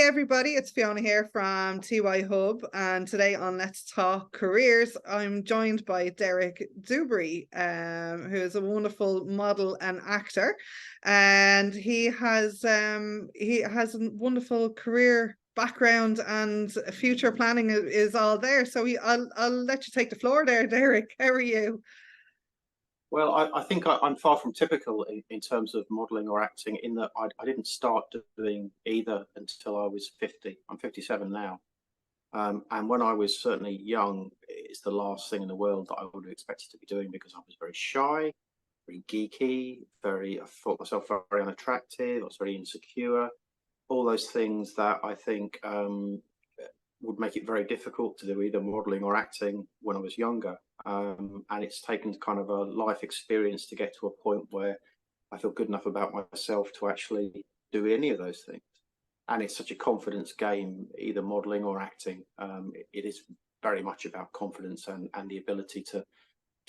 everybody, it's Fiona here from TYHub, and today on Let's Talk Careers, I'm joined by Derek Dubery, who is a wonderful model and actor, and he has a wonderful career background and future planning is all there. So I'll let you take the floor there, Derek. How are you? Well, I think I'm far from typical in terms of modelling or acting, in that I didn't start doing either until I was 50. I'm 57 now. And when I was certainly young, it's the last thing in the world that I would have expected to be doing, because I was very shy, very geeky, I thought myself very unattractive, I was very insecure, all those things that I think would make it very difficult to do either modelling or acting when I was younger. And it's taken kind of a life experience to get to a point where I feel good enough about myself to actually do any of those things. And it's such a confidence game, either modelling or acting. It is very much about confidence and the ability to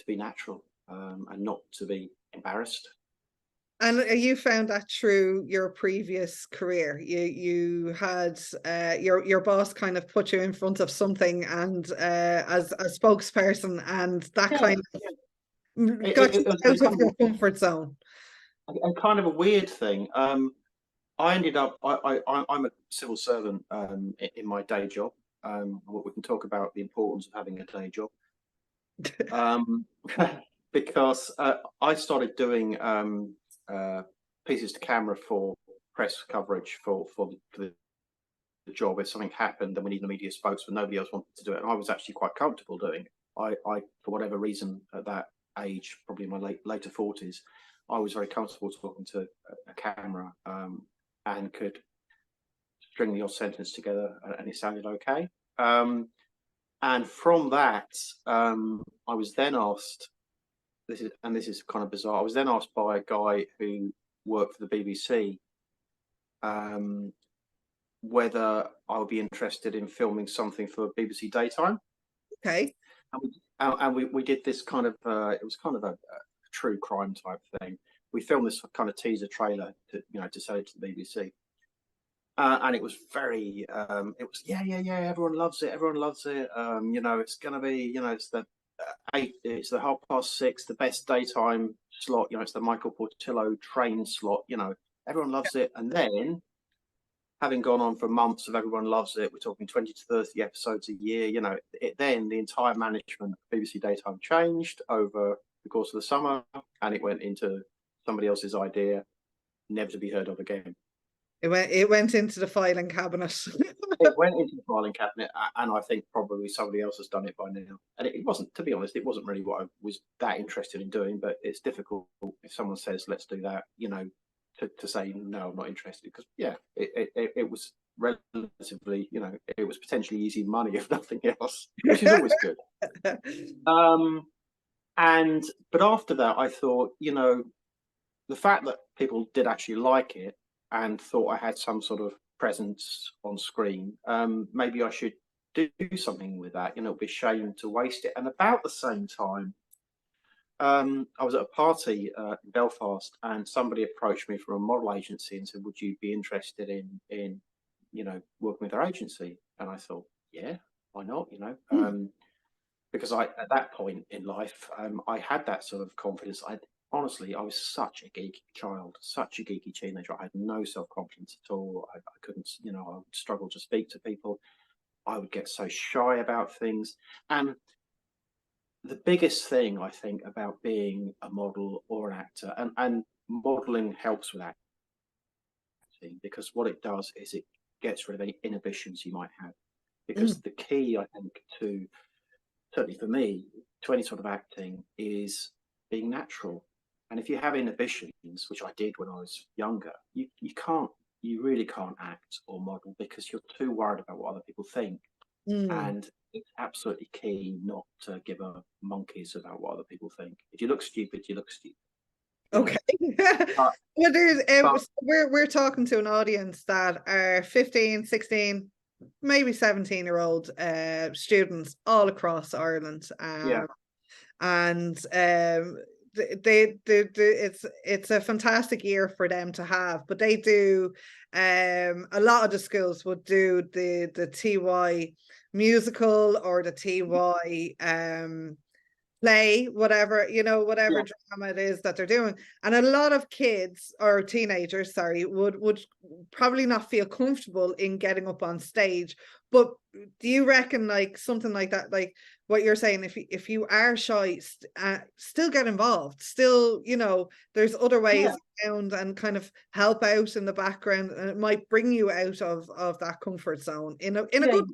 be natural and not to be embarrassed. And you found that through your previous career, you had your boss kind of put you in front of something, and as a spokesperson, and that kind of got you out of your comfort zone. And kind of a weird thing. I ended up. I'm a civil servant in my day job. We can talk about the importance of having a day job. Because I started doing pieces to camera for press coverage for the job. If something happened and we needed a media spokesman, nobody else wanted to do it, and I was actually quite comfortable doing it. I for whatever reason, at that age, probably in my later 40s, I was very comfortable talking to a camera and could string the odd sentence together, and it sounded okay. And from that, I was then asked. This is kind of bizarre. I was then asked by a guy who worked for the BBC whether I would be interested in filming something for BBC Daytime. Okay. And we did this kind of it was kind of a true crime type thing. We filmed this kind of teaser trailer to sell it to the BBC. And it was very it was yeah, everyone loves it, it's gonna be, it's the 6:30, the best daytime slot, it's the Michael Portillo train slot, everyone loves it. And then, having gone on for months of everyone loves it, we're talking 20 to 30 episodes a year, then the entire management of BBC Daytime changed over the course of the summer, and it went into somebody else's idea, never to be heard of again. It went into the filing cabinet. It went into the filing cabinet, and I think probably somebody else has done it by now. And it wasn't, to be honest, it wasn't really what I was that interested in doing. But it's difficult if someone says, "Let's do that," to say no, I'm not interested, because it was relatively, it was potentially easy money if nothing else, which is always good. But after that, I thought, the fact that people did actually like it and thought I had some sort of presence on screen, maybe I should do something with that. It'd be a shame to waste it. And about the same time, I was at a party in Belfast, and somebody approached me from a model agency and said, "Would you be interested in working with our agency?" And I thought, yeah, why not? Because at that point in life, I had that sort of confidence. Honestly, I was such a geeky child, such a geeky teenager. I had no self-confidence at all. I couldn't, I would struggle to speak to people. I would get so shy about things. And the biggest thing, I think, about being a model or an actor, and modeling helps with acting, because what it does is it gets rid of any inhibitions you might have. Because the key, I think, certainly for me, to any sort of acting is being natural. And if you have inhibitions, which I did when I was younger, you really can't act or model, because you're too worried about what other people think. And it's absolutely key not to give a monkeys about what other people think. If you look stupid, you look stupid. Okay. We're talking to an audience that are 15, 16, maybe 17-year-old students all across Ireland. And it's a fantastic year for them to have, but they do a lot of the schools would do the TY musical or the TY play, whatever, whatever Yeah, drama it is that they're doing. And a lot of kids or teenagers, sorry, would probably not feel comfortable in getting up on stage. But do you reckon like something like that, like what you're saying, if you are shy, still get involved, still, there's other ways yeah, around and kind of help out in the background, and it might bring you out of that comfort zone in a yeah, good.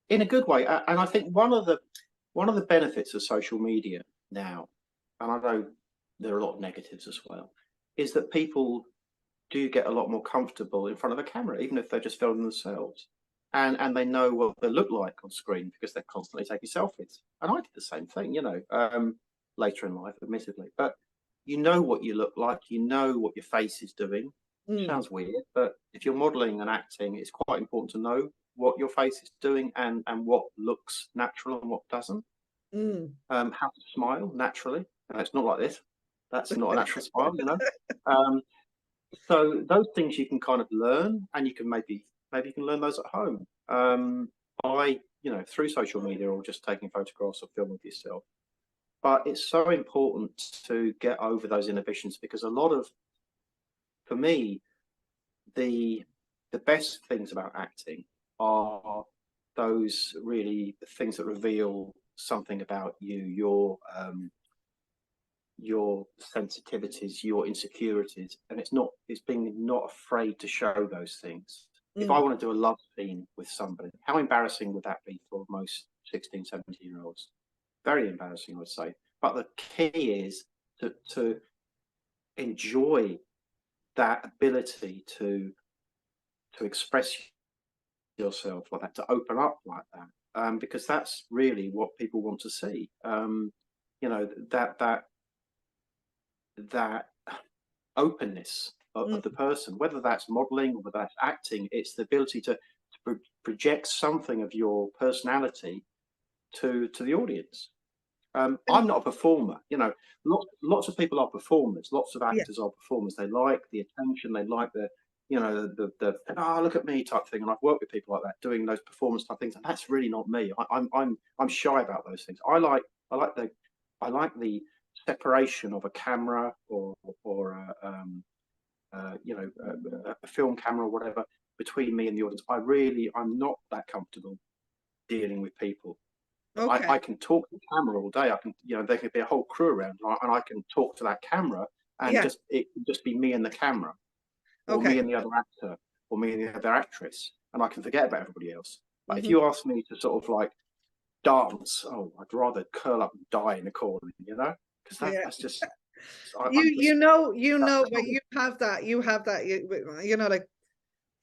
in a good way. And I think one of the benefits of social media now, and I know there are a lot of negatives as well, is that people do get a lot more comfortable in front of a camera, even if they're just filming themselves. And they know what they look like on screen because they're constantly taking selfies. And I did the same thing, later in life, admittedly. But you know what you look like, you know what your face is doing. Mm, Sounds weird, but if you're modeling and acting, it's quite important to know what your face is doing and what looks natural and what doesn't. mm. How to smile naturally. It's not like this. That's not a natural smile. Um, so those things you can kind of learn, and you can maybe you can learn those at home by through social media or just taking photographs or film of yourself. But it's so important to get over those inhibitions because a lot of, for me, the best things about acting are those really things that reveal something about you, your sensitivities, your insecurities, and it's being not afraid to show those things. If I Mm. want to do a love scene with somebody, how embarrassing would that be for most 16, 17-year-olds? Very embarrassing, I would say. But the key is to enjoy that ability to express yourself like that, to open up like that, because that's really what people want to see. You know that openness of the Mm. person, whether that's modeling or whether that's acting. It's the ability to project something of your personality to the audience. I'm And not a performer. Lots of people are performers. Lots of yeah, actors are performers. They like the attention. They like the oh, look at me type thing. And I've worked with people like that doing those performance type things, and that's really not me. I'm shy about those things. I like the separation of a camera or a film camera or whatever between me and the audience. I'm not that comfortable dealing with people. okay, I can talk to the camera all day. I can, there could be a whole crew around, and I can talk to that camera, and yeah, it can just be me and the camera, or me okay. and the other actor, or me and the other actress, and I can forget about everybody else. But if Hmm. you ask me to sort of like dance, oh, I'd rather curl up and die in a corner, because Yeah. that's just I'm You just you know, that's but not me. you have that like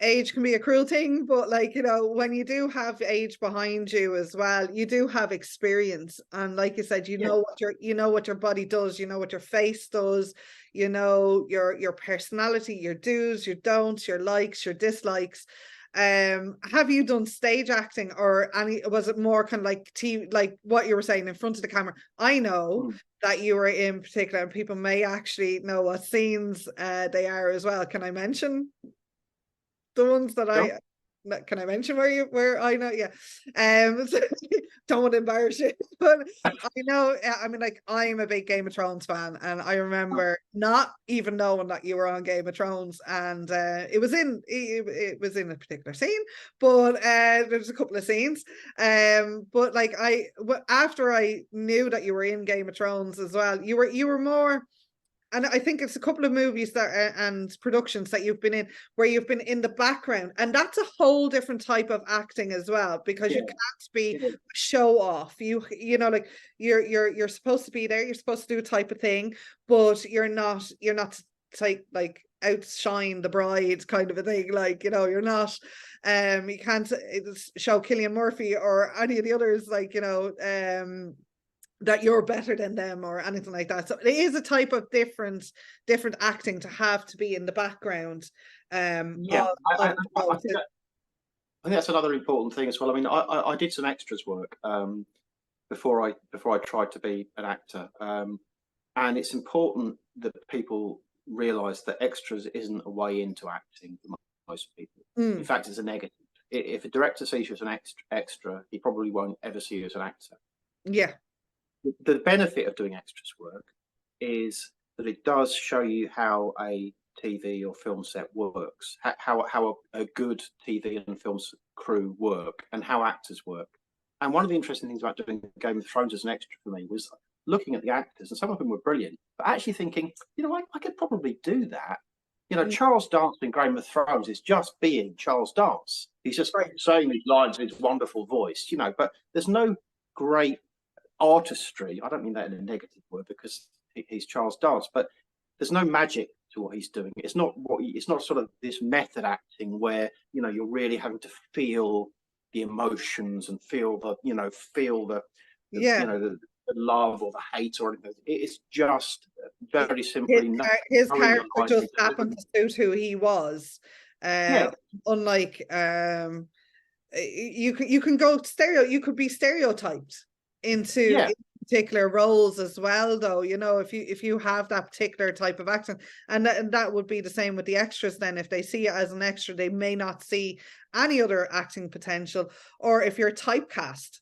age can be a cruel thing, but like when you do have age behind you as well, you do have experience, and like you said, Yeah, what your body does, what your face does, your personality, your do's, your don'ts, your likes, your dislikes. Have you done stage acting, or was it more kind of like like what you were saying in front of the camera? I know mm, that you were in particular, and people may actually know what scenes they are as well. Can I mention the ones that sure. can I mention where I know? Yeah. So, don't want to embarrass you, but I know, I mean, like, I'm a big Game of Thrones fan, and I remember not even knowing that you were on Game of Thrones, and it was in a particular scene, but there's a couple of scenes. But like after I knew that you were in Game of Thrones as well, you were more, and I think it's a couple of movies that and productions that you've been in where you've been in the background, and that's a whole different type of acting as well, because Yeah, you can't be yeah, show off. Like you're supposed to be there, you're supposed to do a type of thing, but you're not like outshine the bride kind of a thing. Like you're not you can't show Killian Murphy or any of the others, like that you're better than them or anything like that. So it is a type of different acting to have to be in the background yeah. of the I role think too. I think that's another important thing as well. I mean, I did some extras work before I tried to be an actor. And it's important that people realise that extras isn't a way into acting for most people. In fact, it's a negative. If a director sees you as an extra, he probably won't ever see you as an actor. Yeah. The benefit of doing extras work is that it does show you how a TV or film set works, how a good TV and film crew work, and how actors work. And one of the interesting things about doing Game of Thrones as an extra for me was looking at the actors, and some of them were brilliant, but actually thinking, I could probably do that. Charles Dance in Game of Thrones is just being Charles Dance. He's just saying these lines in his wonderful voice, but there's no great artistry. I don't mean that in a negative word, because he's Charles Dance, but there's no magic to what he's doing. It's not sort of this method acting where you're really having to feel the emotions and feel the love or the hate or anything. It's just very simply his character just happened to suit who he was. Unlike you can go you could be stereotyped into particular roles as well, though. If you have that particular type of accent, and that would be the same with the extras. Then if they see it as an extra, they may not see any other acting potential, or if you're typecast.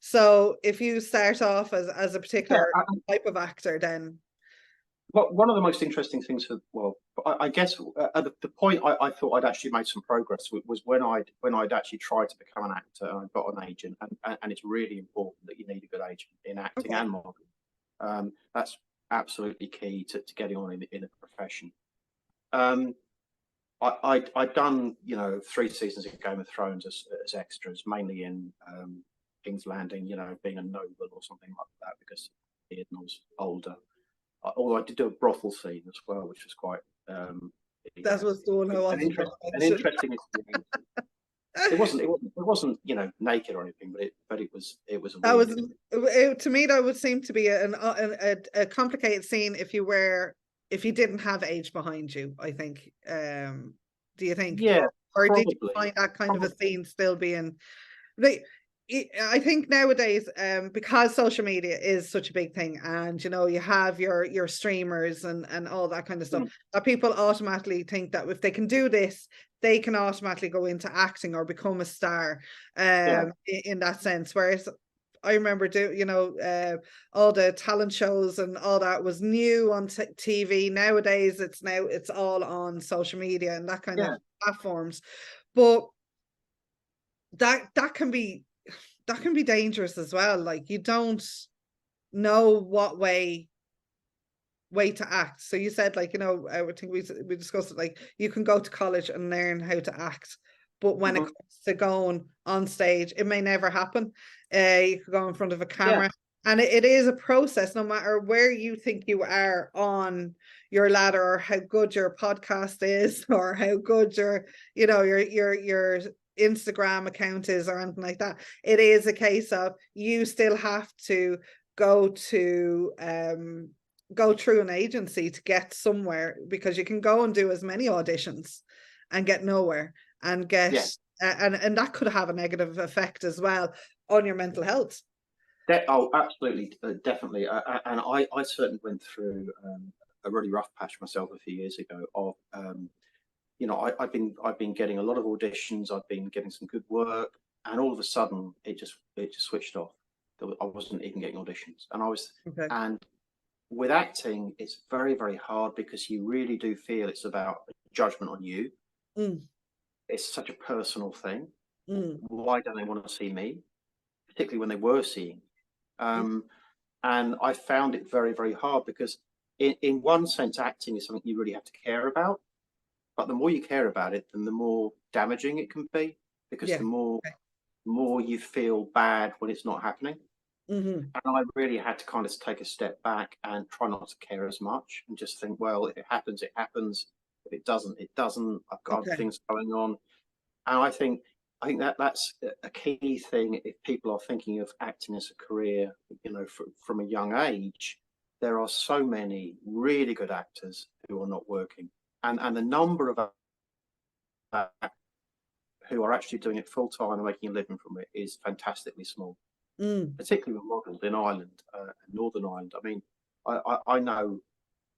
So if you start off as a particular type of actor, then one of the most interesting things I guess at the point I thought I'd actually made some progress was when I'd actually tried to become an actor, and I got an agent, and it's really important that you need a good agent in acting and modeling. That's absolutely key to getting on in a profession. I'd done 3 seasons of Game of Thrones as extras, mainly in King's Landing, being a noble or something like that, because I was older. Although I did do a brothel scene as well, which was quite. That was the one I wanted to mention. An interesting experience. It wasn't naked or anything, but it was. To me, that would seem to be a complicated scene if you didn't have age behind you, I think. Do you think? Yeah. Or probably, did you find that kind of a scene still being I think nowadays, because social media is such a big thing, and you have your streamers and all that kind of stuff, that people automatically think that if they can do this, they can automatically go into acting or become a star, in that sense. Whereas I remember all the talent shows and all that was new on TV. Nowadays, it's all on social media and that kind of platforms. But that can be dangerous as well. Like, you don't know what way to act. So you said, I would think we discussed it, like, you can go to college and learn how to act, but when it comes to going on stage, it may never happen. You could go in front of a camera, and it is a process, no matter where you think you are on your ladder, or how good your podcast is, or how good your Instagram account is, or anything like that. It is a case of you still have to go through an agency to get somewhere, because you can go and do as many auditions and get nowhere, and get and that could have a negative effect as well on your mental health. Absolutely, definitely. And I certainly went through a really rough patch myself a few years ago of I've been getting a lot of auditions. I've been getting some good work, and all of a sudden it just switched off. I wasn't even getting auditions, and with acting, it's very, very hard, because you really do feel it's about judgment on you. It's such a personal thing. Why don't they want to see me, particularly when they were seeing? And I found it very, very hard, because in one sense, acting is something you really have to care about. But the more you care about it, then the more damaging it can be, because the more you feel bad when it's not happening. And I really had to kind of take a step back and try not to care as much, and just think, well, if it happens, it happens. If it doesn't, it doesn't. I've got other things going on. And I think that's a key thing. If people are thinking of acting as a career, from a young age, there are so many really good actors who are not working. And the number of who are actually doing it full time and making a living from it is fantastically small, particularly when modelled in Ireland, Northern Ireland. I mean, I know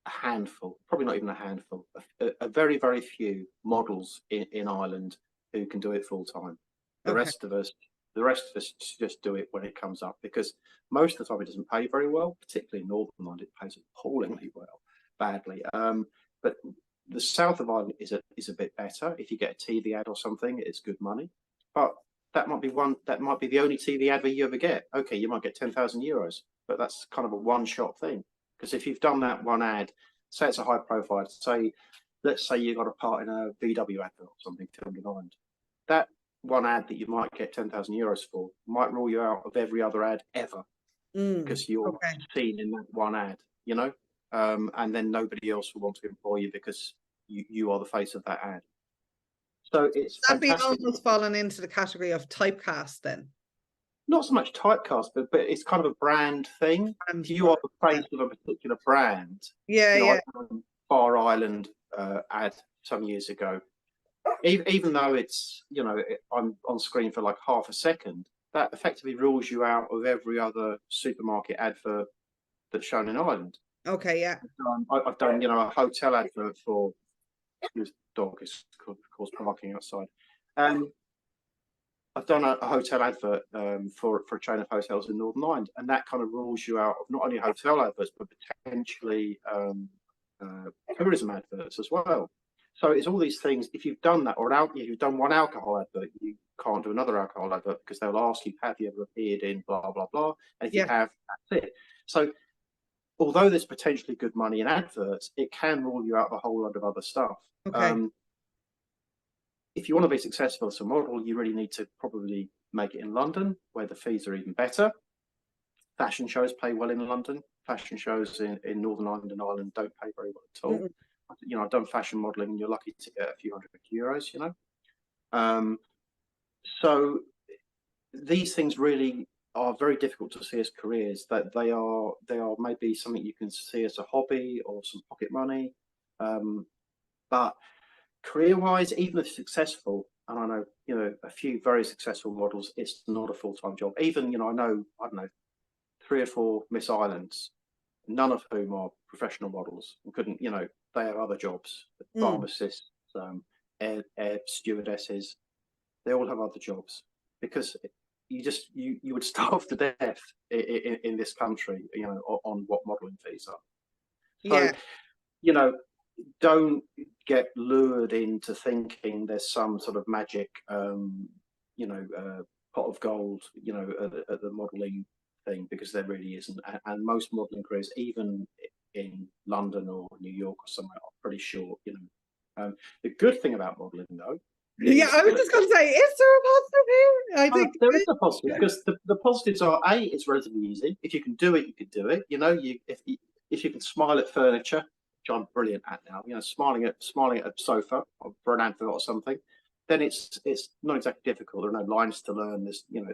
a handful, probably not even a handful, a very, very few models in Ireland who can do it full time. The Okay. rest of us, the rest of us just do it when it comes up, because most of the time it doesn't pay very well, particularly in Northern Ireland. It pays appallingly well, badly. But the south of Ireland is a bit better. If you get a TV ad or something, it's good money. But that might be the only TV advert you ever get. Okay, you might get 10,000 euros, but that's kind of a one-shot thing. Because if you've done that one ad, say it's a high profile, let's say you got a part in a VW advert or something filmed in Ireland, that one ad that you might get 10,000 euros for might rule you out of every other ad ever, because you're Okay. seen in that one ad, you know, and then nobody else will want to employ you because you are the face of that ad. So it's That be fantastic. almost fallen into the category of typecast then? Not so much typecast, but it's kind of a brand thing. If you are the face of a particular brand, Yeah, you know, yeah. I done a Bar Island ad some years ago. Even though it's, you know, I'm on screen for like half a second, that effectively rules you out of every other supermarket advert that's shown in Ireland. Okay, yeah. I've done, you know, a hotel advert for this dog is of course barking outside. I've done a hotel advert for a chain of hotels in Northern Ireland, and that kind of rules you out of not only hotel adverts but potentially tourism adverts as well. So it's all these things. If you've done that, or if you've done one alcohol advert, you can't do another alcohol advert because they'll ask you, have you ever appeared in blah blah blah, and if you have, that's it. So although there's potentially good money in adverts, it can rule you out of a whole lot of other stuff. Okay. If you want to be successful as a model, you really need to probably make it in London, where the fees are even better. Fashion shows pay well in London. Fashion shows in Northern Ireland and Ireland don't pay very well at all. You know, I've done fashion modeling, and you're lucky to get a few €100, you know. So these things really are very difficult to see as careers. That they are maybe something you can see as a hobby or some pocket money, but career-wise, even if successful, and I know, you know, a few very successful models, it's not a full-time job. Even, you know, I don't know, 3 or 4 Miss Islands, none of whom are professional models, and couldn't, you know, they have other jobs, pharmacists, air stewardesses, they all have other jobs, because you would starve to death in this country, you know, on what modeling fees are. So, you know, don't get lured into thinking there's some sort of magic, you know, pot of gold, you know, at the modelling thing, because there really isn't. And most modelling careers, even in London or New York or somewhere, are pretty short. You know, the good thing about modelling, though, Yeah, I was just going to say, is there a positive here? I think there is a positive, because the positives are, A, it's relatively easy. If you can do it, you can do it. You know, if you can smile at furniture, which I'm brilliant at now, you know, smiling at a sofa for an advert or something, then it's not exactly difficult. There are no lines to learn. There's, you know,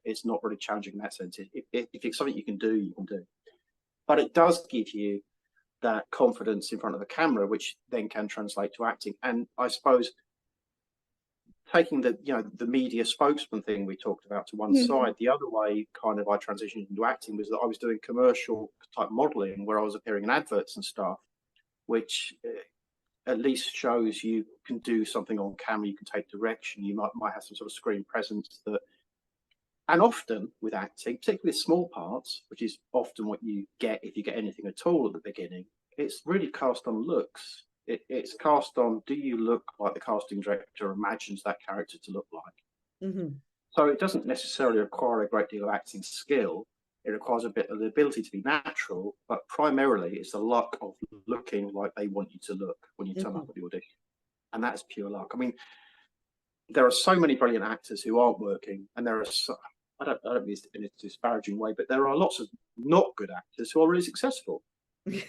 it's not really challenging in that sense. If it's something you can do, you can do. But it does give you that confidence in front of the camera, which then can translate to acting. And I suppose, taking the, you know, the media spokesman thing we talked about to one side, the other way kind of I transitioned into acting was that I was doing commercial type modeling, where I was appearing in adverts and stuff, which at least shows you can do something on camera, you can take direction, you might have some sort of screen presence. That, and often with acting, particularly small parts, which is often what you get if you get anything at all at the beginning, it's really cast on looks. It's cast on, do you look like the casting director imagines that character to look like? So it doesn't necessarily require a great deal of acting skill. It requires a bit of the ability to be natural, but primarily it's the luck of looking like they want you to look when you turn up at the audition. And that's pure luck. I mean, there are so many brilliant actors who aren't working, and there are I don't mean this in a disparaging way, but there are lots of not good actors who are really successful. Okay.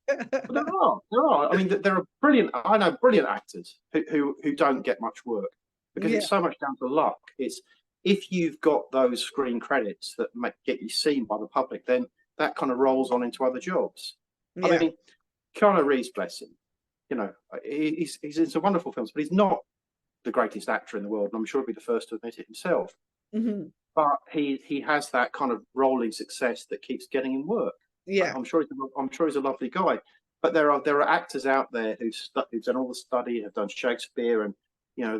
But there are. I mean, there are brilliant. I know brilliant actors who don't get much work, because it's so much down to luck. It's, if you've got those screen credits that get you seen by the public, then that kind of rolls on into other jobs. I mean, Keanu Reeves, bless him, you know, he's in some wonderful films, but he's not the greatest actor in the world, and I'm sure he'll be the first to admit it himself. But he has that kind of rolling success that keeps getting him work. Yeah. I'm sure he's a lovely guy. But there are actors out there who've done all the study, have done Shakespeare, and you know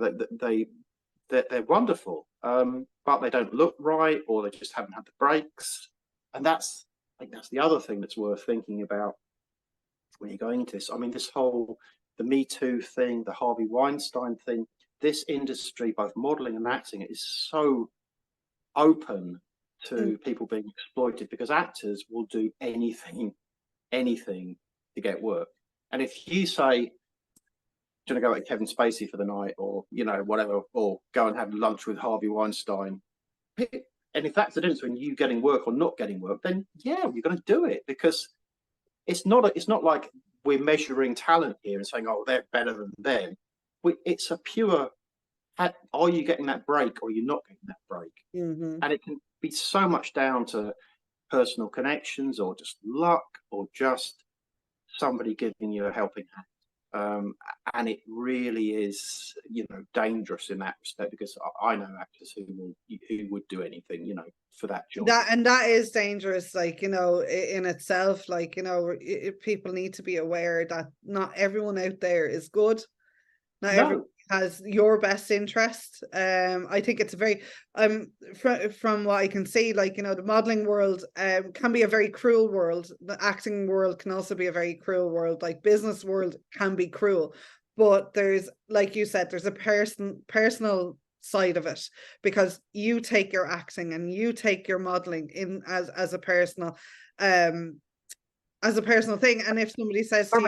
they're wonderful. But they don't look right, or they just haven't had the breaks. And I think that's the other thing that's worth thinking about when you're going into this. I mean, the Me Too thing, the Harvey Weinstein thing, this industry, both modeling and acting, is so open Mm. to people being exploited because actors will do anything to get work. And if you say, do you want to go at Kevin Spacey for the night, or whatever, or go and have lunch with Harvey Weinstein, and if that's the difference between you getting work or not getting work, then yeah, you're going to do it, because it's not like we're measuring talent here and saying, oh, they're better than them. It's a pure, are you getting that break or are you not getting that break? Mm-hmm. And it can be so much down to personal connections, or just luck, or just somebody giving you a helping hand. And it really is, dangerous in that respect, because I know actors who would do anything, for that job. That is dangerous, like, in itself, like, people need to be aware that not everyone out there is good. Not everyone has your best interest. I think it's a very from what I can see, like, the modeling world can be a very cruel world. The acting world can also be a very cruel world. Like, business world can be cruel, but there's, like you said, there's a personal side of it, because you take your acting and you take your modeling in as a personal thing. And if somebody says to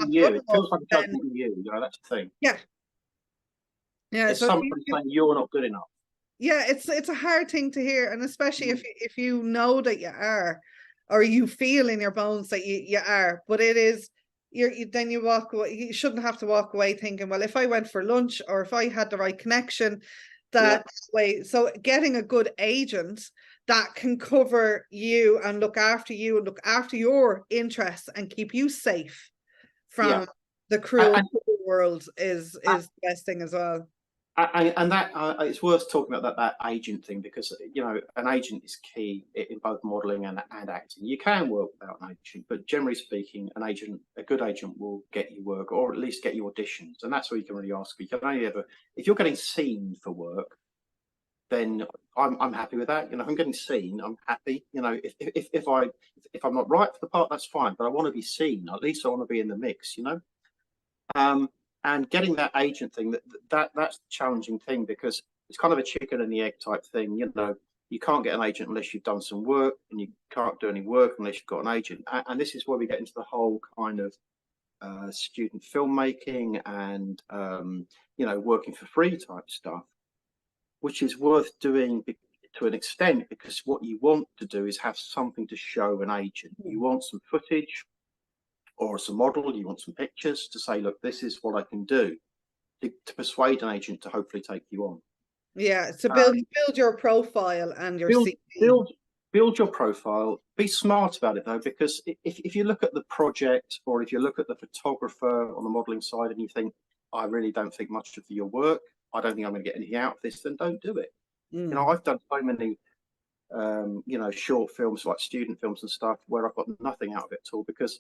you, it feels like a judgment on you, that's the thing. Yeah. It's somebody saying you're not good enough. Yeah, it's a hard thing to hear, and especially if you know that you are, or you feel in your bones that you are, but it is, then you walk away. You shouldn't have to walk away thinking, well, if I went for lunch, or if I had the right connection, that way. So getting a good agent that can cover you and look after your interests and keep you safe from the cruel world is the best thing as well. And that it's worth talking about that agent thing, because an agent is key in both modelling and acting. You can work without an agent, but generally speaking, a good agent will get you work, or at least get you auditions, and that's all you can really ask for. You can only ever, if you're getting seen for work, then I'm happy with that. If I'm getting seen, I'm happy. If I'm not right for the part, that's fine, but I want to be seen. At least I want to be in the mix. And getting that agent thing, that's the challenging thing, because it's kind of a chicken and the egg type thing. You can't get an agent unless you've done some work, and you can't do any work unless you've got an agent. And this is where we get into the whole kind of student filmmaking and working for free type stuff, which is worth doing to an extent, because what you want to do is have something to show an agent. You want some footage, or some model, you want some pictures to say, look, this is what I can do, to persuade an agent to hopefully take you on. Yeah, so build your profile and your CV. Build your profile. Be smart about it though, because if you look at the project, or if you look at the photographer on the modeling side, and you think, I really don't think much of your work, I don't think I'm going to get anything out of this, then don't do it. I've done so many short films, like student films and stuff, where I've got nothing out of it at all, because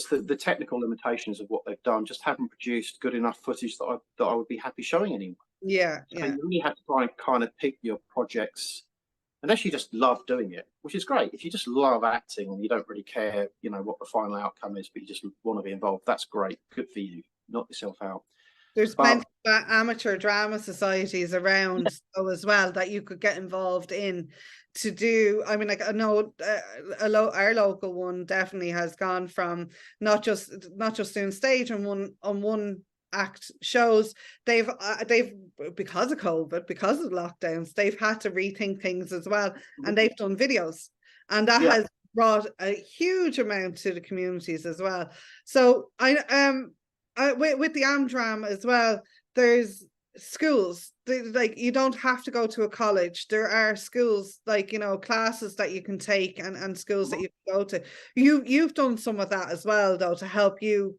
the technical limitations of what they've done just haven't produced good enough footage that I would be happy showing anyone. So you really have to try and kind of pick your projects, unless you just love doing it, which is great. If you just love acting and you don't really care, what the final outcome is, but you just want to be involved, that's great. Good for you. Knock yourself out. There's plenty of amateur drama societies around as well that you could get involved in to do. I mean, like, I know our local one definitely has gone from not just doing stage on one act shows. They've because of COVID, because of lockdowns, they've had to rethink things as well, and they've done videos, and that has brought a huge amount to the communities as well. So with the Amdram as well, there's schools, like, you don't have to go to a college. There are schools, like, classes that you can take, and schools that you can go to. You've done some of that as well, though, to help you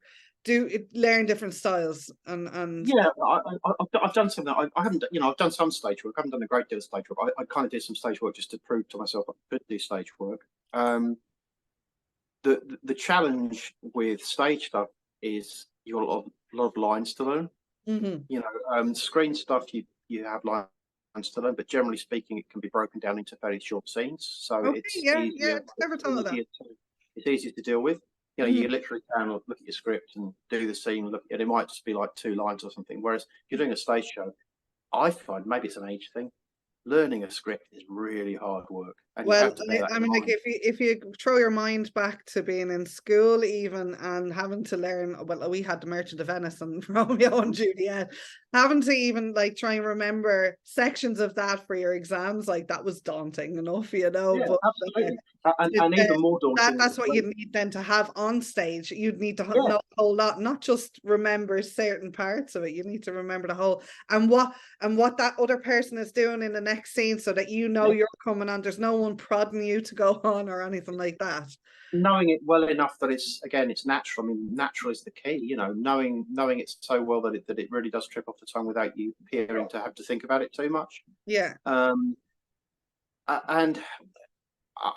learn different styles. And I've done something. I haven't, I've done some stage work. I haven't done a great deal of stage work. I kind of did some stage work just to prove to myself I could do stage work. The challenge with stage stuff is you've got a lot of lines to learn. You know, screen stuff you have lines to learn, but generally speaking, it can be broken down into very short scenes, so Okay, it's yeah, easier. never thought of that. It's easier to deal with. You know, you literally can look at your script and do the scene. Look, and it might just be like 2 lines or something. Whereas if you're doing a stage show, I find maybe it's an age thing. Learning a script is really hard work, and you Well, have to bear that I in mean, like mind. if you throw your mind back to being in school even and having to learn, well, we had the Merchant of Venice and Romeo and Juliet, having to even like try and remember sections of that for your exams, like that was daunting enough, you know. Yeah, But absolutely, it, and even more daunting. that's what you need then to have on stage. You'd need to Yeah, know a whole lot, not just remember certain parts of it. You need to remember the whole and what that other person is doing in the next scene, so that you know yeah. you're coming on. There's no one prodding you to go on or anything like that. Knowing it well enough that it's natural. I mean, natural is the key. You know, knowing it so well that it really does trip off the tongue without you appearing to have to think about it too much. Yeah. And I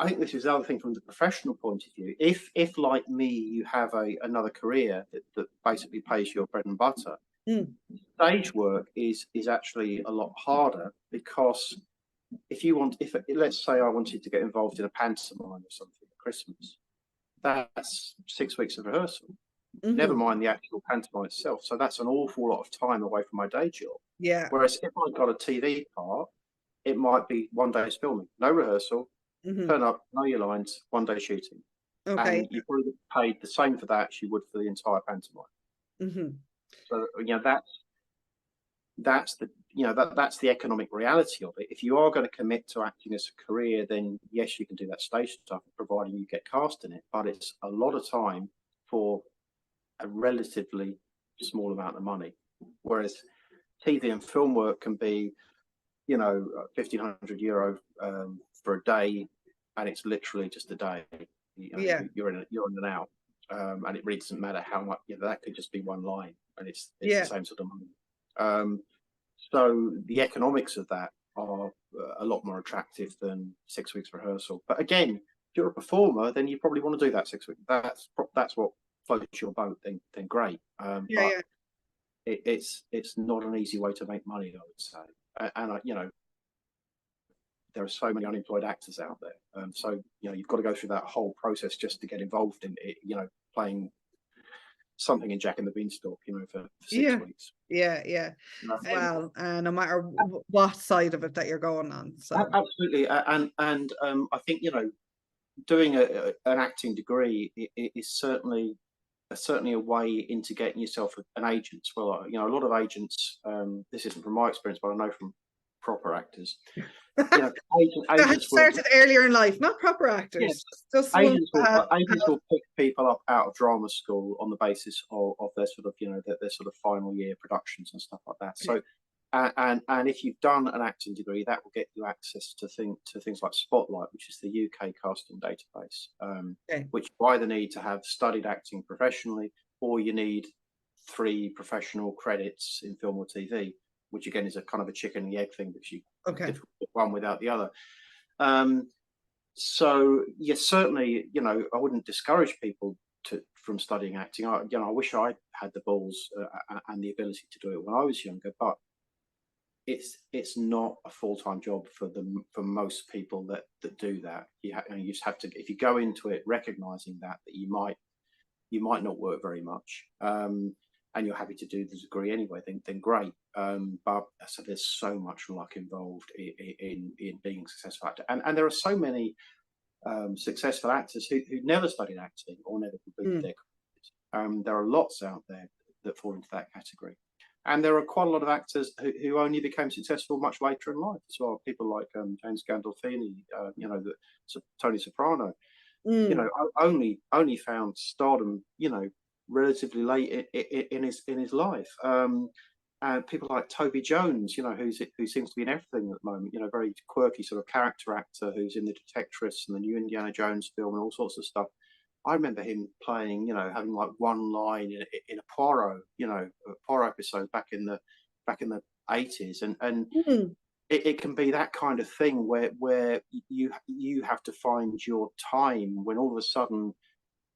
think this is the other thing from the professional point of view. If like me, you have another career that basically pays your bread and butter, stage work is actually a lot harder, because if let's say I wanted to get involved in a pantomime or something at Christmas, that's 6 weeks of rehearsal. Never mind the actual pantomime itself. So that's an awful lot of time away from my day job. Yeah. Whereas if I got a TV part, it might be 1 day's filming, no rehearsal, turn up, know your lines, 1 day shooting, Okay. and you probably get paid the same for that as you would for the entire pantomime. So you know that's the that's the economic reality of it. If you are going to commit to acting as a career, then yes, you can do that stage stuff, providing you get cast in it. But it's a lot of time for a relatively small amount of money. Whereas TV and film work can be, you know, €1,500 for a day, and it's literally just a day. You know, Yeah. you're in and out, and it really doesn't matter how much. You know, that could just be one line, and it's the Yeah. same sort of money. So the economics of that are a lot more attractive than 6 weeks rehearsal. But again, if you're a performer, then you probably want to do that 6 weeks. That's what floats your boat. Then great. Yeah. But Yeah. it's not an easy way to make money, I would say. And you know, there are so many unemployed actors out there. So you know, you've got to go through that whole process just to get involved in it. You know, playing something in Jack and the Beanstalk, you know, for 6 Yeah. weeks. Yeah. And Well, no matter what side of it that you're going on. So absolutely, and I think, you know, doing an acting degree is certainly a way into getting yourself an agent as well. You know, a lot of agents. This isn't from my experience, but I know from proper actors. You know, that had agents will. started earlier in life, not proper Yes, actors. Just ones that agents will pick people up out of drama school on the basis of their sort of, you know, their sort of final year productions and stuff like that. So, and if you've done an acting degree, that will get you access to things like Spotlight, which is the UK casting database, which you either need to have studied acting professionally, or you need 3 professional credits in film or TV, which again is a kind of a chicken and the egg thing, because you difficult to one without the other. So yes, certainly, you know, I wouldn't discourage people from studying acting. I wish I had the balls and the ability to do it when I was younger, but it's not a full-time job for most people that do that. You just have to, if you go into it recognizing that you might not work very much, and you're happy to do the degree anyway, then great. But so there's so much luck involved in being a successful actor, and there are so many successful actors who never studied acting or never completed their careers. There are lots out there that fall into that category, and there are quite a lot of actors who only became successful much later in life as well. People like James Gandolfini, you know, Tony Soprano, you know, only found stardom, you know, relatively late in his life. And people like Toby Jones, you know, who seems to be in everything at the moment. You know, very quirky sort of character actor who's in the Detectress and the new Indiana Jones film and all sorts of stuff. I remember him playing, you know, having like one line in a Poirot, you know, a Poirot episode back in the 80s, and it can be that kind of thing where you have to find your time when all of a sudden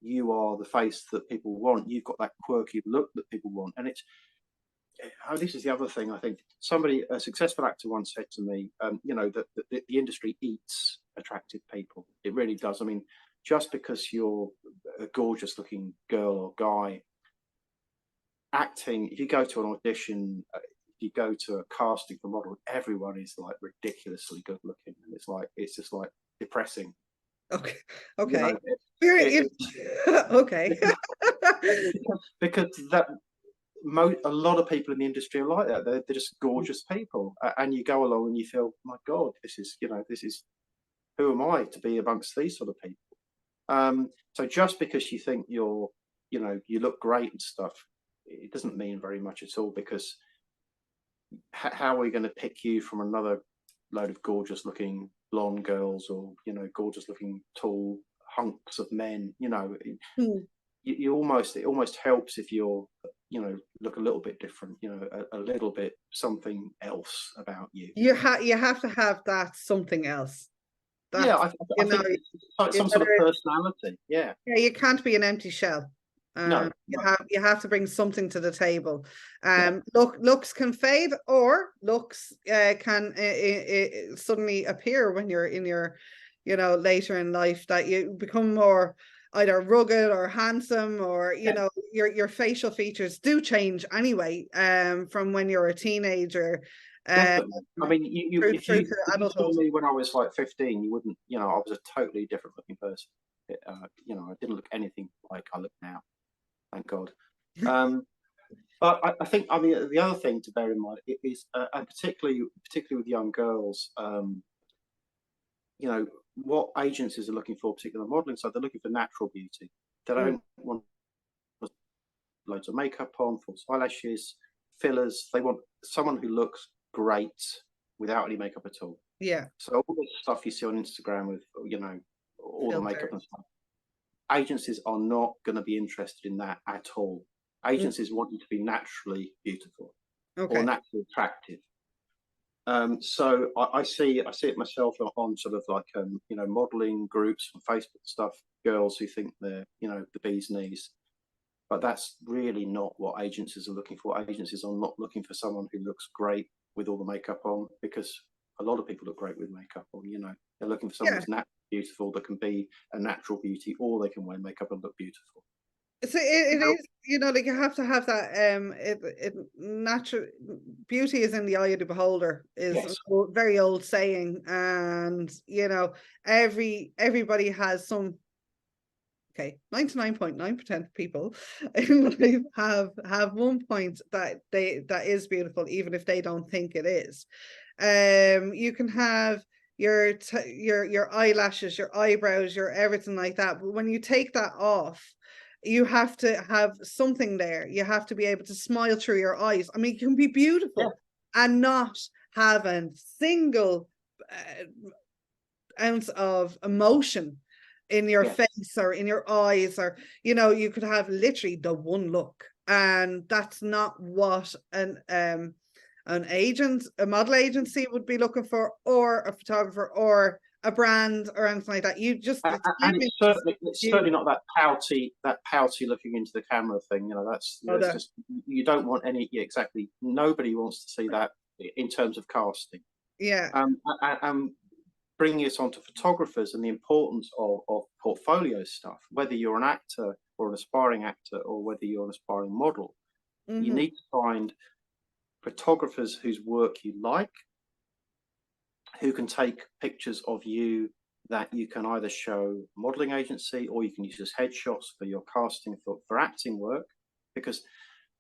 you are the face that people want. You've got that quirky look that people want, and it's this is the other thing. I think a successful actor once said to me, that the industry eats attractive people. It really does. I mean, just because you're a gorgeous looking girl or guy, acting, if you go to an audition, if you go to a casting for model, everyone is like ridiculously good looking, and it's just like depressing. Okay. You Okay. know, Okay. because that a lot of people in the industry are like that. They're just gorgeous people, and you go along and you feel, my God, this is who am I to be amongst these sort of people? So just because you think you look great and stuff, it doesn't mean very much at all, because how are we going to pick you from another load of gorgeous looking blonde girls, or gorgeous looking tall hunks of men? It almost helps if you're look a little bit different, a little bit something else about you. You have to have that something else. Yeah, I think it's like some sort of personality. Yeah, you can't be an empty shell. No. You have to bring something to the table. Yeah. Looks can fade, or looks can suddenly appear when you're in your, later in life, that you become more either rugged or handsome, or your facial features do change anyway, from when you're a teenager. Definitely. I mean, if you saw me when I was like 15, you wouldn't, I was a totally different looking person. I didn't look anything like I look now, thank God. But I think, the other thing to bear in mind is, and particularly with young girls, what agencies are looking for, particularly on the modelling side, they're looking for natural beauty. They don't want loads of makeup on, false eyelashes, fillers. They want someone who looks great without any makeup at all. Yeah. So all the stuff you see on Instagram with, all the makeup and stuff, agencies are not going to be interested in that at all. Agencies want you to be naturally beautiful or naturally attractive. So I see it myself on sort of like modeling groups and Facebook stuff, girls who think they're the bee's knees, but that's really not what agencies are looking for. Agencies are not looking for someone who looks great with all the makeup on, because a lot of people look great with makeup on. They're looking for someone who's naturally beautiful, that can be a natural beauty, or they can wear makeup and look beautiful. So it is, like you have to have that. Natural beauty is in the eye of the beholder, is a very old saying, and everybody has some. Okay, 99.9% of people in life have one point that is beautiful, even if they don't think it is. You can have your eyelashes, your eyebrows, your everything like that, but when you take that off, you have to have something there. You have to be able to smile through your eyes. I mean, you can be beautiful and not have a single ounce of emotion in your face or in your eyes, or you could have literally the one look, and that's not what an agent, a model agency would be looking for, or a photographer, or a brand, or anything like that. You just and it's certainly not that pouty looking into the camera thing. That's just, you don't want any. Exactly, nobody wants to see that in terms of casting. Bringing us on to photographers and the importance of portfolio stuff, whether you're an actor or an aspiring actor, or whether you're an aspiring model, you need to find photographers whose work you like, who can take pictures of you that you can either show a modeling agency, or you can use as headshots for your casting for acting work. Because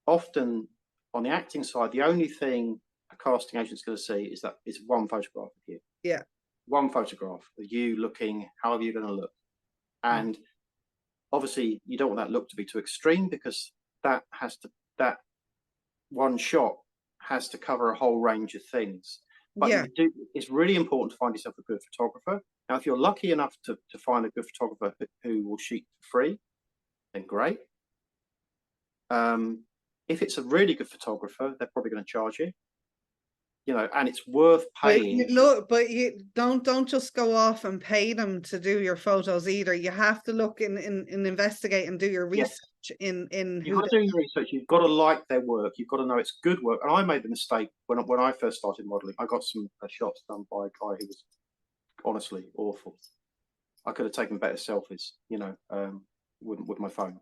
often on the acting side, the only thing a casting agent's going to see is one photograph of you. Yeah. One photograph of you looking however you're going to look. And obviously you don't want that look to be too extreme, because that one shot has to cover a whole range of things. But it's really important to find yourself a good photographer. Now, if you're lucky enough to find a good photographer who will shoot for free, then great. If it's a really good photographer, they're probably going to charge you. you know, and it's worth But you paying. look, but you don't just go off and pay them to do your photos either. You have to look in investigate and do your Yes, research in you've who got to do your research. You've got to like their work. You've got to know it's good work. And I made the mistake when I first started modelling. I got some shots done by a guy who was honestly awful. I could have taken better selfies, you know, with my phone.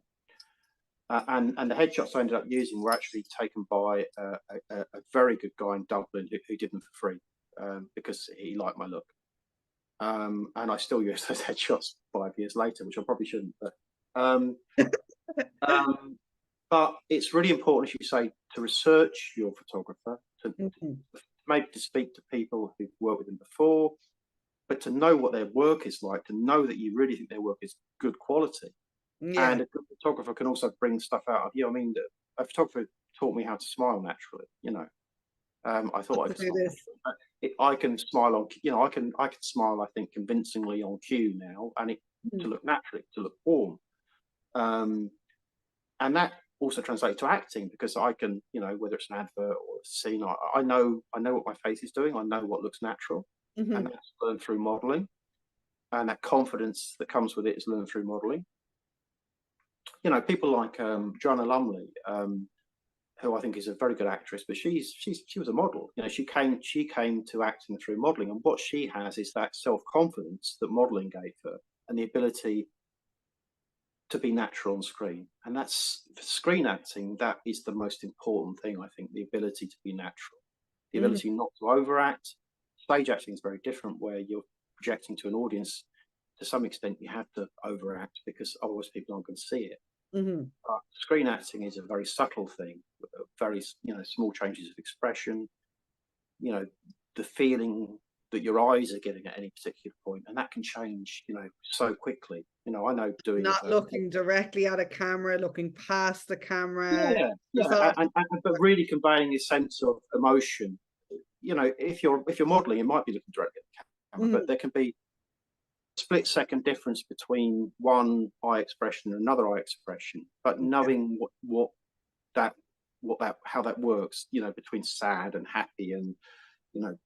And the headshots I ended up using were actually taken by a very good guy in Dublin who did them for free because he liked my look. And I still use those headshots 5 years later, which I probably shouldn't. But it's really important, as you say, to research your photographer, to maybe to speak to people who've worked with them before, but to know what their work is like, to know that you really think their work is good quality. Yeah. And a good photographer can also bring stuff out of you. I mean, a photographer taught me how to smile naturally. You know, I thought I could smile. I can smile on, you know, I can smile. I think convincingly on cue now, and it to look natural, to look warm, and that also translates to acting because I can, you know, whether it's an advert or a scene, I know what my face is doing. I know what looks natural, and that's learned through modelling, and that confidence that comes with it is learned through modelling. You know, people like Joanna Lumley, who I think is a very good actress, but she was a model. You know, she came to acting through modelling, and what she has is that self-confidence that modelling gave her, and the ability to be natural on screen. And that's for screen acting, that is the most important thing, I think, the ability to be natural, the ability not to overact. Stage acting is very different, where you're projecting to an audience. To some extent, you have to overact because otherwise people aren't going to see it. Screen acting is a very subtle thing, very, you know, small changes of expression, you know, the feeling that your eyes are getting at any particular point, and that can change, you know, so quickly. You know, I know doing not looking directly at a camera, looking past the camera. but really conveying a sense of emotion. You know, if you're modelling, it might be looking directly at the camera, but there can be split-second difference between one eye expression and another eye expression, but knowing how that works, you know, between sad and happy, and you know,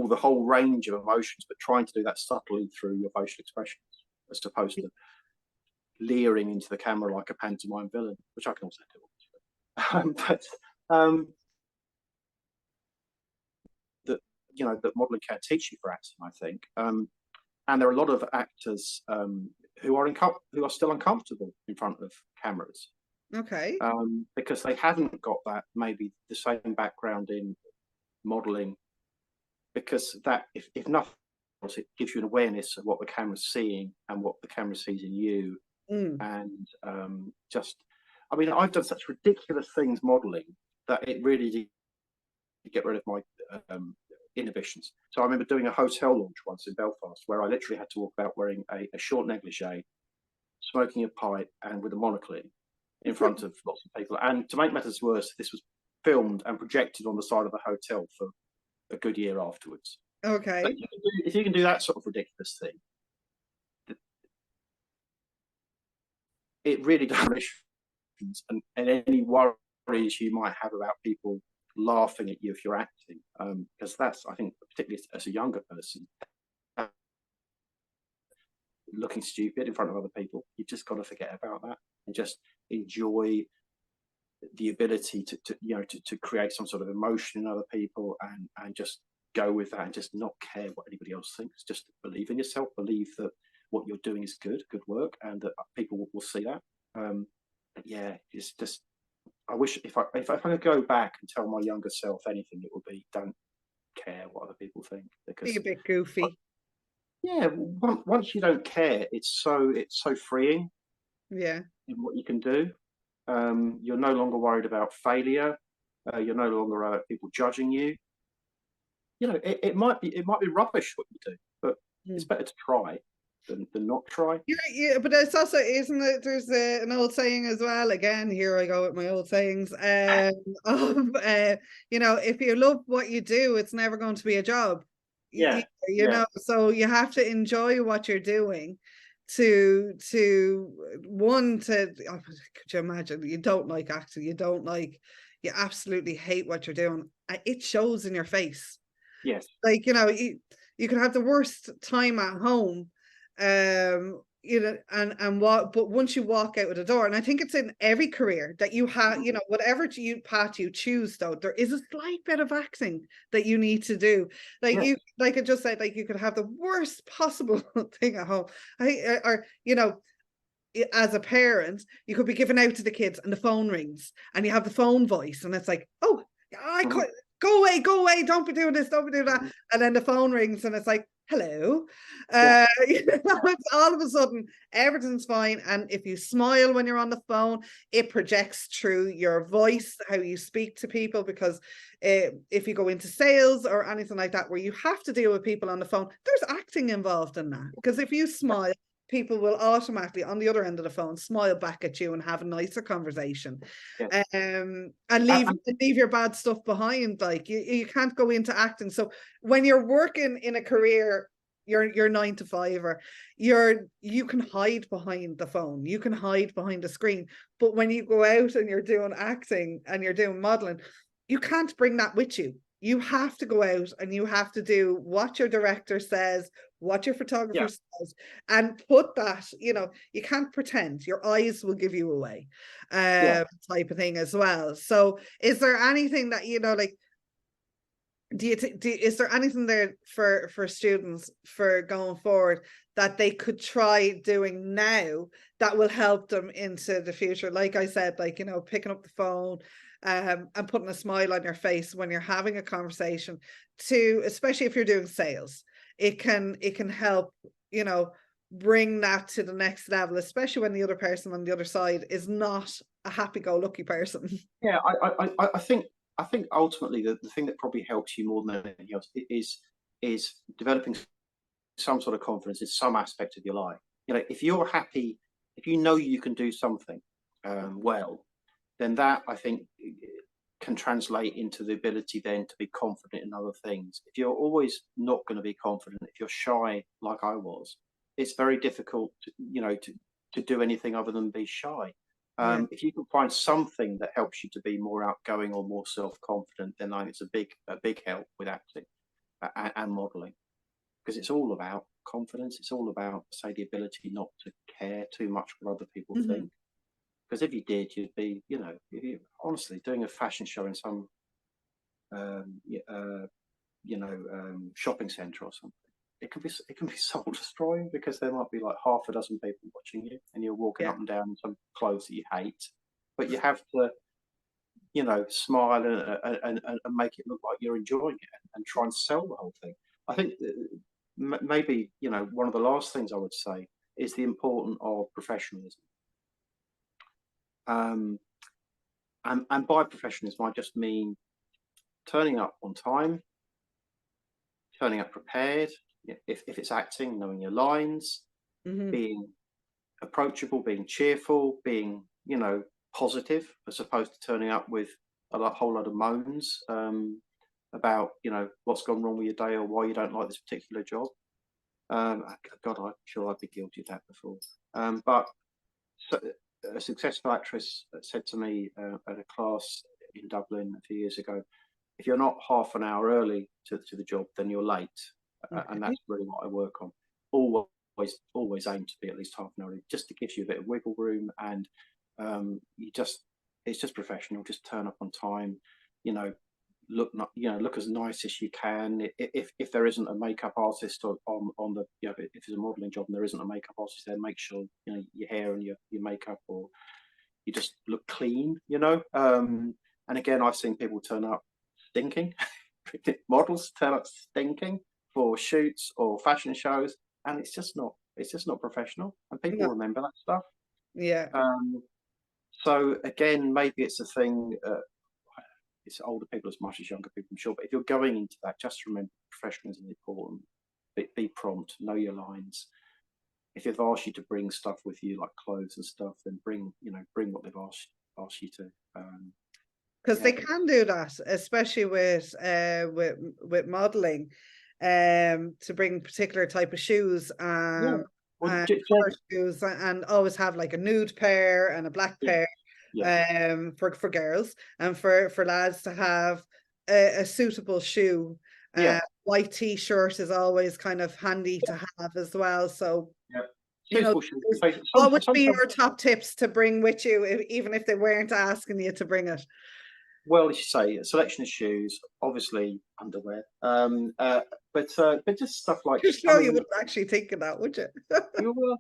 the whole range of emotions, but trying to do that subtly through your facial expressions, as opposed to leering into the camera like a pantomime villain, which I can also do. That, you know, that modelling can teach you for acting, I think. And there are a lot of actors who are still uncomfortable in front of cameras. Okay. Because they haven't got that, maybe the same background in modelling. Because that, if nothing else, it gives you an awareness of what the camera's seeing and what the camera sees in you. And just, I mean, I've done such ridiculous things modelling that it really did get rid of my inhibitions. So I remember doing a hotel launch once in Belfast where I literally had to walk about wearing a short negligee, smoking a pipe, and with a monocle in front of lots of people. And to make matters worse, this was filmed and projected on the side of the hotel for a good year afterwards. Okay. So if you can do that sort of ridiculous thing, it really does. And any worries you might have about people laughing at you if you're acting, because that's, I think, particularly as a younger person, looking stupid in front of other people, you've just got to forget about that and just enjoy the ability to create some sort of emotion in other people, and just go with that and just not care what anybody else thinks. Just believe in yourself, believe that what you're doing is good work, and that people will see that. Yeah, it's just, I wish if I could go back and tell my younger self anything, it would be, don't care what other people think, because be a bit goofy. Yeah, once you don't care, it's so freeing. Yeah, in what you can do. You're no longer worried about failure. You're no longer about people judging you. You know, it might be rubbish what you do, but it's better to try than not try. Yeah, but it's also, isn't it? There's an old saying as well. Again, here I go with my old sayings. You know, if you love what you do, it's never going to be a job. Yeah, you know, so you have to enjoy what you're doing. To could you imagine? You don't like acting. You don't like, you absolutely hate what you're doing, it shows in your face. Yes. Like, you can have the worst time at home, but once you walk out of the door, and I think it's in every career that you have, whatever path you choose, though, there is a slight bit of acting that you need to do. Like Yes. like I just said, like you could have the worst possible thing at home. As a parent, you could be giving out to the kids and the phone rings and you have the phone voice and it's like, oh, I Mhm. could go away, don't be doing this, don't be doing that. Mhm. And then the phone rings and it's like, hello. Yeah. It's all of a sudden everything's fine. And if you smile when you're on the phone, it projects through your voice, how you speak to people, because if you go into sales or anything like that where you have to deal with people on the phone, there's acting involved in that. Because if you smile, people will automatically on the other end of the phone smile back at you and have a nicer conversation, Yes. and And leave your bad stuff behind. Like you can't go into acting. So when you're working in a career, you're 9 to 5, or you can hide behind the phone, you can hide behind the screen, but when you go out and you're doing acting and you're doing modeling, you can't bring that with you. You have to go out and you have to do what your director says, what your photographer yeah. says, and put that, you can't pretend. Your eyes will give you away, Yeah. type of thing as well. So is there anything that, like, is there anything there for students for going forward that they could try doing now that will help them into the future? Like I said, like, picking up the phone, and putting a smile on your face when you're having a conversation, especially if you're doing sales, it can help, bring that to the next level, especially when the other person on the other side is not a happy-go-lucky person. Yeah. I think ultimately the thing that probably helps you more than anything else is developing some sort of confidence in some aspect of your life. If you're happy, if you know you can do something well, then that, I think, can translate into the ability then to be confident in other things. If you're always not going to be confident, if you're shy like I was, it's very difficult to do anything other than be shy. Yeah. If you can find something that helps you to be more outgoing or more self-confident, then I think it's a big help with acting and modeling, because it's all about confidence. It's all about, say, the ability not to care too much what other people Mm-hmm. think. Because if you did, you'd be, honestly, doing a fashion show in some, um, shopping centre or something. It can be soul destroying, because there might be like half a dozen people watching you, and you're walking Yeah. up and down in some clothes that you hate, but you have to, smile and make it look like you're enjoying it, and try and sell the whole thing. I think maybe one of the last things I would say is the importance of professionalism. Um, and by professionalism, I just mean turning up on time, turning up prepared. If it's acting, knowing your lines, Mm-hmm. being approachable, being cheerful, being positive, as opposed to turning up with whole lot of moans about what's gone wrong with your day or why you don't like this particular job. God, I'm sure I'd be guilty of that before. But so, a successful actress said to me at a class in Dublin a few years ago, if you're not half an hour early to the job, then you're late. And Okay. that's really what I work on. Always aim to be at least half an hour early, just to give you a bit of wiggle room, and it's just professional. Just turn up on time. You know, look as nice as you can. If there isn't a makeup artist on the, if it's a modelling job and there isn't a makeup artist there, make sure your hair and your makeup, or you just look clean. And again, I've seen people turn up stinking. Models turn up stinking for shoots or fashion shows, and it's just not professional, and people No. remember that stuff. Yeah. So again, maybe it's a thing. It's older people as much as younger people, I'm sure. But if you're going into that, just remember professionalism is important. Be prompt, know your lines. If they've asked you to bring stuff with you, like clothes and stuff, then bring what they've asked you to. Because Yeah, they can do that, especially with modeling, to bring particular type of shoes, yeah. Well, and color shoes, and always have like a nude pair and a black yeah, pair. Yeah. for girls, and for lads to have a suitable shoe. Yeah. White t-shirt is always kind of handy to have as well. So, Yeah. you know, Suitable shoes. what would be Sometimes, your top tips to bring with you, even if they weren't asking you to bring it? well, as you say, a selection of shoes, obviously underwear, but just stuff like, You I know, you mean, wouldn't actually think of that, would you? you will.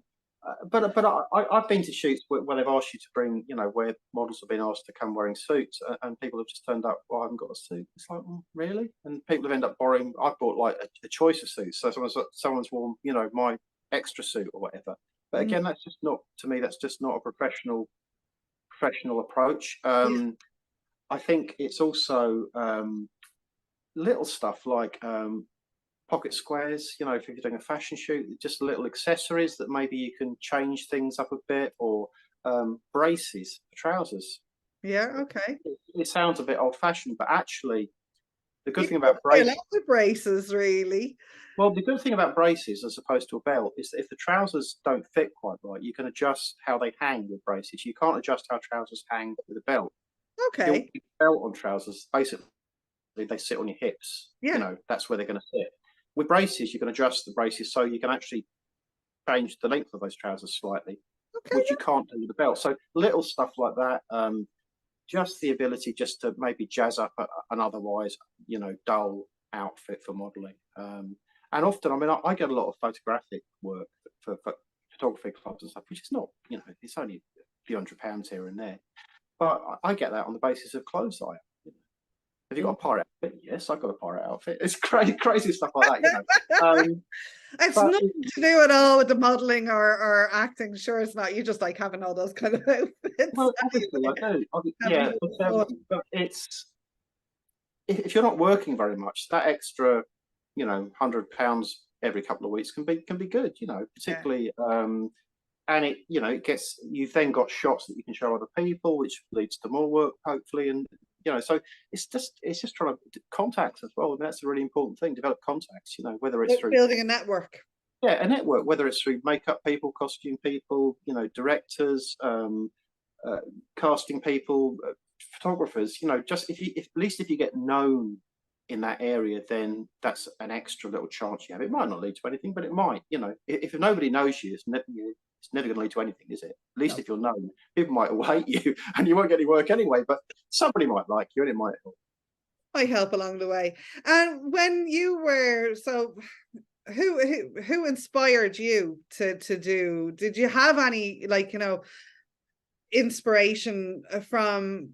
But I've been to shoots where they've asked you to bring, where models have been asked to come wearing suits, and people have just turned up. Well, I haven't got a suit. It's like, really? And people have ended up borrowing. I've bought like a choice of suits, so someone's worn, my extra suit or whatever. But Mm, again, that's just not, to me. That's just not a professional approach. yeah, I think it's also little stuff like pocket squares. If you're doing a fashion shoot, just little accessories that maybe you can change things up a bit, or braces for trousers. yeah, okay. It sounds a bit old-fashioned, but actually, the good You thing can about do a lot braces, with braces, really. well, the good thing about braces as opposed to a belt is that if the trousers don't fit quite right, you can adjust how they hang with braces. You can't adjust how trousers hang with a belt. If you're Okay, wearing a belt on trousers, basically they sit on your hips. yeah, That's where they're going to sit. With braces, you can adjust the braces so you can actually change the length of those trousers slightly, okay, which you can't do with the belt. So little stuff like that, just the ability just to maybe jazz up an otherwise, dull outfit for modelling. And often, I mean, I get a lot of photographic work for photography clubs and stuff, which is not, it's only a few £100 here and there. But I get that on the basis of clothes I have. Have you got yeah. a pirate outfit? Yes, I've got a pirate outfit. It's crazy stuff like that. It's But nothing to do at all with the modeling or acting. Sure, it's not. You just like having all those kind of outfits. well, obviously I do. Having a Yeah, bit of fun. but it's, if you're not working very much, that extra, £100 every couple of weeks can be good. Yeah. Particularly, and it gets, you've then got shots that you can show other people, which leads to more work hopefully, and so it's just trying to contacts as well. And that's a really important thing. Develop contacts. Whether it's through, Building a network. yeah, a network, whether it's through makeup people, costume people, directors, uh, casting people, photographers. Just if at least if you get known in that area, then that's an extra little chance you have. It might not lead to anything, but it might. If nobody knows you, it's never going to lead to anything, is it? At least No. if you're known, people might all hate you, and you won't get any work anyway. But somebody might like you, and it might help. I help along the way. And when you were who inspired you to do? Did you have any, like, inspiration from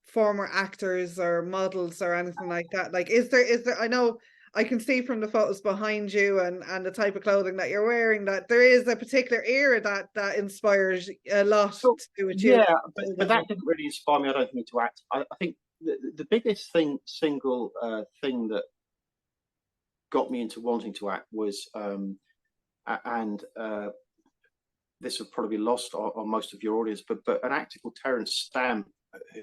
former actors or models or anything like that? Like, is there, I know I can see from the photos behind you and the type of clothing that you're wearing that there is a particular era that inspires a lot So, to do with you. yeah, but that didn't really inspire me. I don't think to act. I think the biggest single thing that got me into wanting to act was, and this would probably be lost on most of your audience, but an actor called Terence Stamp, who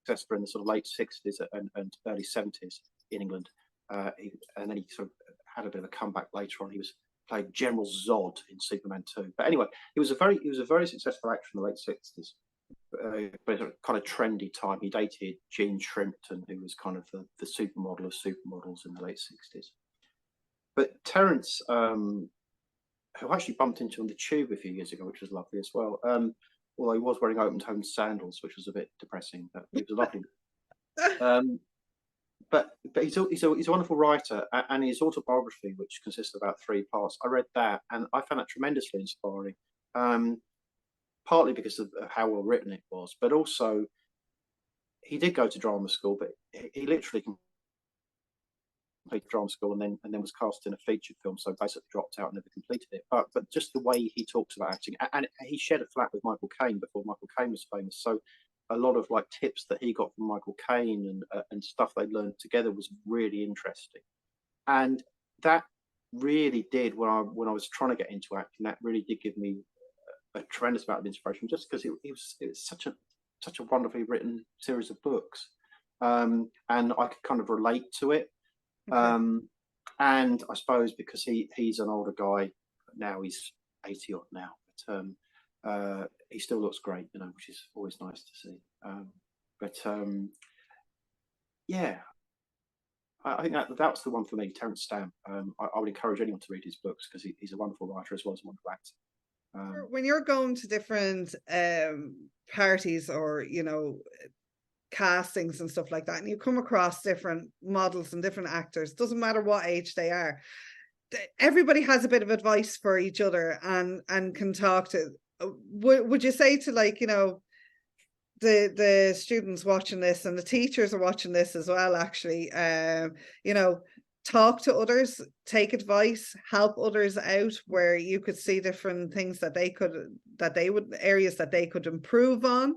successful in the sort of late 60s and early 70s in England. And then he sort of had a bit of a comeback later on. He was played General Zod in Superman 2. But anyway, he was a very successful actor in the late 60s. But a kind of trendy time. He dated Jean Shrimpton, who was kind of the supermodel of supermodels in the late 60s. But Terence, who I actually bumped into on the tube a few years ago, which was lovely as well. Although he was wearing open-toed sandals, which was a bit depressing, but he was lovely. Um, but he's a wonderful writer, and his autobiography, which consists of about 3 parts, I read that, and I found that tremendously inspiring. Partly because of how well written it was, but also he did go to drama school, but he literally completed drama school and then was cast in a feature film, so basically dropped out and never completed it. But just the way he talks about acting, and he shared a flat with Michael Caine before Michael Caine was famous, so a lot of like tips that he got from Michael Caine and stuff they learned together was really interesting, and that really did, when I was trying to get into acting, that really did give me a tremendous amount of inspiration, just because it was such a wonderfully written series of books, and I could kind of relate to it. Okay. And I suppose because he's an older guy now, he's 80 odd now, but he still looks great, you know, which is always nice to see. But yeah, I think that's the one for me, Terence Stamp. I would encourage anyone to read his books because he's a wonderful writer as well as a wonderful actor. When you're going to different parties or, you know, castings and stuff like that, and you come across different models and different actors, doesn't matter what age they are, everybody has a bit of advice for each other and can talk to. Would you say to, like, you know, the students watching this, and the teachers are watching this as well, actually, you know, talk to others, take advice, help others out, where you could see different things that they would, areas that they could improve on,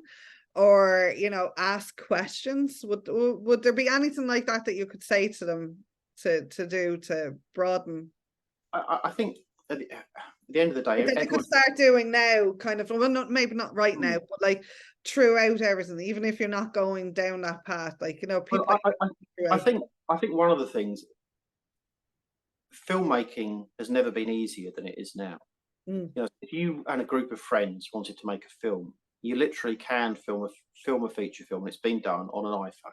or, you know, ask questions? Would there be anything like that that you could say to them to do to broaden? I think at the end of the day, That they could start doing now, kind of, well, not maybe not right now, but like throughout everything, even if you're not going down that path, like, you know, people. Well, I think one of the things, filmmaking has never been easier than it is now. You know, if you and a group of friends wanted to make a film, you literally can film a feature film, and it's been done on an iPhone.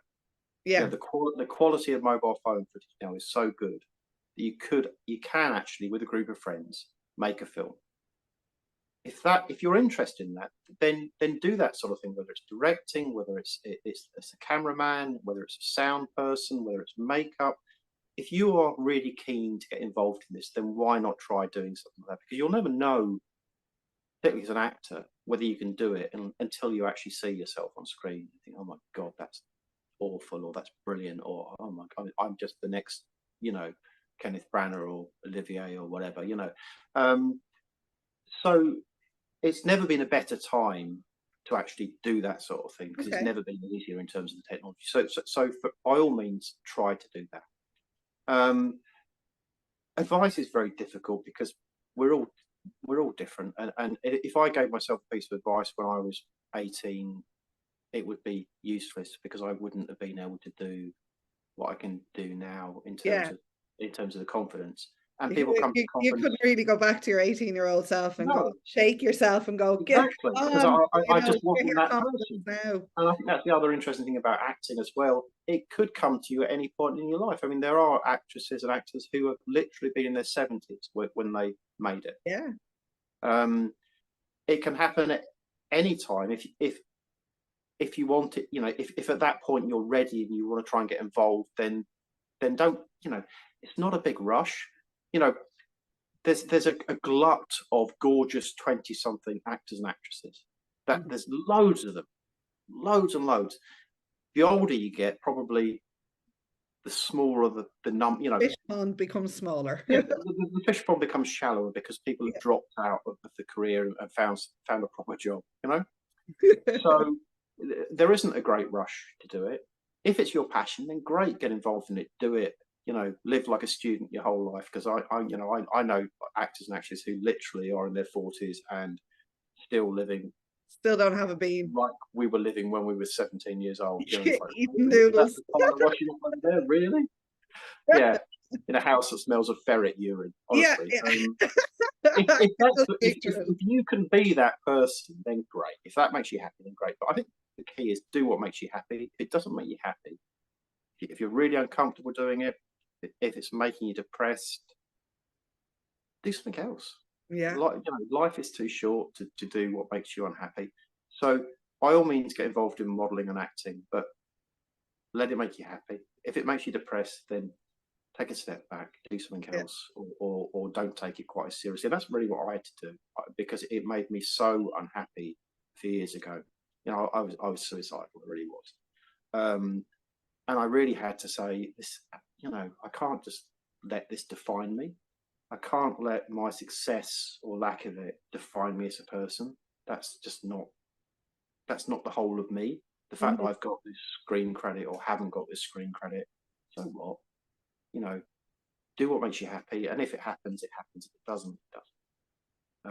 Yeah. You know, the quality of mobile phone footage now is so good that you can actually, with a group of friends, make a film. If you're interested in that, then do that sort of thing, whether it's directing, whether it's a cameraman, whether it's a sound person, whether it's makeup. If you are really keen to get involved in this, then why not try doing something like that? Because you'll never know, particularly as an actor, whether you can do it until you actually see yourself on screen. You think, oh my God, that's awful, or that's brilliant, or oh my God, I'm just the next, you know, Kenneth Branagh or Olivier or whatever, you know. So it's never been a better time to actually do that sort of thing, because it's never been easier in terms of the technology. So by all means, try to do that. Advice is very difficult because we're all different, and if I gave myself a piece of advice when I was 18, it would be useless, because I wouldn't have been able to do what I can do now in terms of the confidence. And people come to confidence. You couldn't really go back to your 18-year-old self and go shake yourself and go, exactly, because I just wasn't that person. Now. And I think that's the other interesting thing about acting as well. It could come to you at any point in your life. I mean, there are actresses and actors who have literally been in their 70s when they made it. Yeah. It can happen at any time if you want it. You know, if at that point you're ready and you want to try and get involved, then don't. You know, it's not a big rush. You know, there's a glut of gorgeous 20-something actors and actresses. That there's loads of them, loads and loads. The older you get, probably the smaller the number. You know, fish pond becomes smaller. the fish pond becomes shallower because people have dropped out of the career and found a proper job. You know, so there isn't a great rush to do it. If it's your passion, then great, get involved in it, do it. You know, live like a student your whole life, because I know actors and actresses who literally are in their 40s and still living, still don't have a bean, like we were living when we were 17 years old. You know, like, eating noodles. There, really? Yeah, in a house that smells of ferret urine. Honestly, if you can be that person, then great. If that makes you happy, then great. But I think the key is do what makes you happy. If it doesn't make you happy, if you're really uncomfortable doing it, if it's making you depressed, do something else. Yeah. Life is too short to do what makes you unhappy. So by all means, get involved in modeling and acting, but let it make you happy. If it makes you depressed, then take a step back, do something else, or don't take it quite as seriously. And that's really what I had to do, because it made me so unhappy a few years ago. You know, I was suicidal, I really was. And I really had to say, this, you know, I can't just let this define me. I can't let my success or lack of it define me as a person. That's not the whole of me. The fact that I've got this screen credit or haven't got this screen credit, so what? You know, do what makes you happy. And if it happens, it happens. If it doesn't, it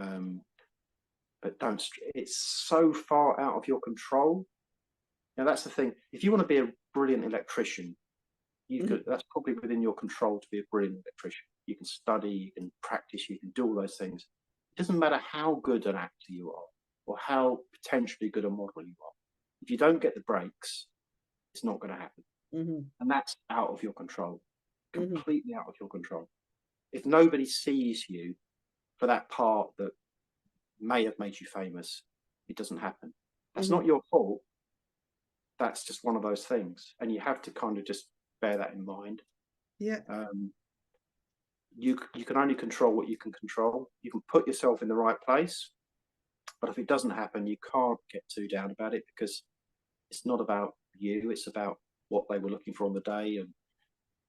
doesn't. But don't, it's so far out of your control. Now, that's the thing. If you want to be a brilliant electrician, that's probably within your control to be a brilliant electrician. You can study, you can practice, you can do all those things. It doesn't matter how good an actor you are. or how potentially good a model you are. If you don't get the breaks, it's not going to happen. And that's out of your control, completely out of your control. If nobody sees you for that part that may have made you famous, it doesn't happen. That's not your fault. That's just one of those things. And you have to kind of just bear that in mind. Yeah. You can only control what you can control. You can put yourself in the right place, but if it doesn't happen, you can't get too down about it, because it's not about you. It's about what they were looking for on the day and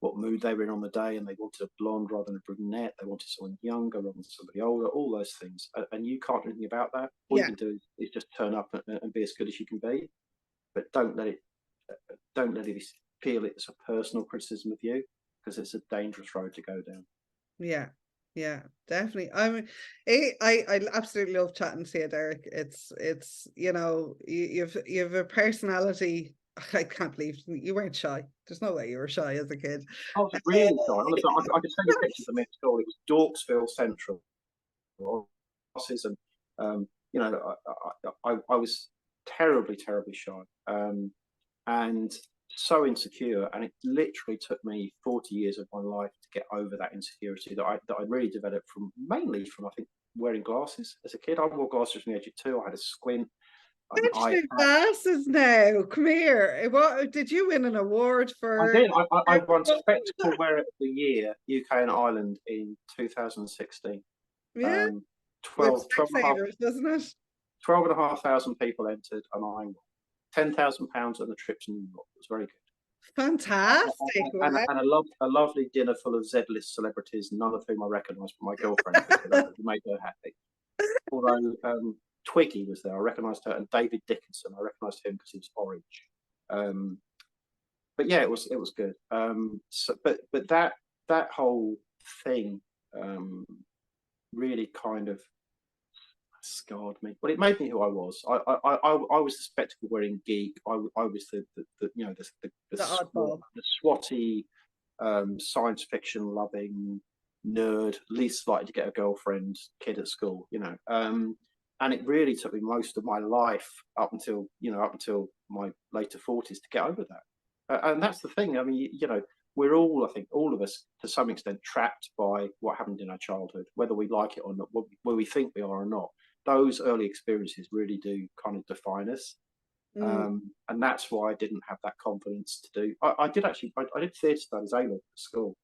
what mood they were in on the day. And they wanted a blonde rather than a brunette. They wanted someone younger rather than somebody older. All those things, and you can't do anything about that. All you can do is just turn up and be as good as you can be. But don't let it feel it's a personal criticism of you, because it's a dangerous road to go down. Yeah, definitely. I mean, I absolutely love chatting to you, Derek. It's you know, you have a personality. I can't believe you weren't shy. There's no way you were shy as a kid. I was really shy. Honestly, I could send you pictures of me at school. It was Dorksville Central, and you know, I was terribly shy, and so insecure. And it literally took me 40 years of my life to get over that insecurity that I really developed mainly from I think wearing glasses as a kid. I wore glasses from the age of 2. I had a squint. Mentioning glasses now. Come here. What did you win an award for? I did. I won Spectacle Wearer of the Year, UK and Ireland, in 2016. Yeah. 12 doesn't it? 12,500 people entered, and I won £10,000 and a trip to New York. It was very good. Fantastic. And a lovely dinner full of Z-list celebrities, none of whom I recognised, but my girlfriend made her happy. Although Twiggy was there, I recognised her, and David Dickinson, I recognised him because he was orange. But yeah, it was good. But that whole thing really kind of scarred me. But it made me who I was. I was the spectacle wearing geek. I was the you know the swotty science fiction loving nerd, least likely to get a girlfriend kid at school. And it really took me most of my life up until my later 40s to get over that. And that's the thing. I mean, we're all, I think, all of us, to some extent, trapped by what happened in our childhood, whether we like it or not, where we think we are or not. Those early experiences really do kind of define us. And that's why I didn't have that confidence to do. I did theatre studies A-level at school.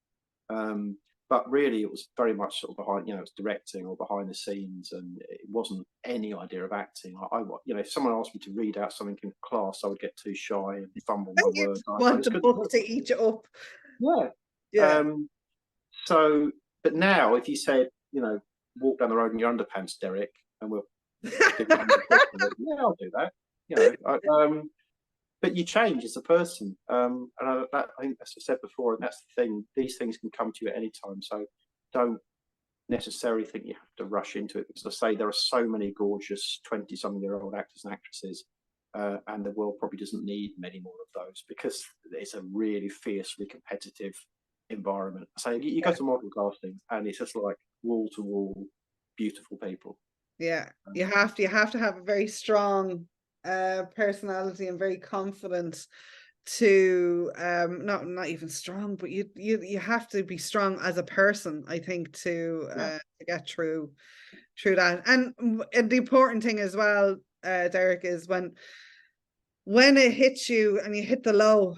But really, it was very much sort of behind, it's directing or behind the scenes, and it wasn't any idea of acting. If someone asked me to read out something in class, I would get too shy and fumble my words. Want the book to eat you up. Yeah. But now, if you said, walk down the road in your underpants, Derek, and we'll give you yeah, I'll do that. But you change as a person, and I think, as I said before, and that's the thing. These things can come to you at any time, so don't necessarily think you have to rush into it. Because I say there are so many gorgeous 20-something-year-old actors and actresses, and the world probably doesn't need many more of those, because it's a really fiercely competitive environment. So you go to model casting, and it's just like wall to wall, beautiful people. Yeah, you have to have a very strong personality and very confident to not even strong, but you have to be strong as a person, I think, to get through that. And the important thing as well, Derek, is when it hits you and you hit the low,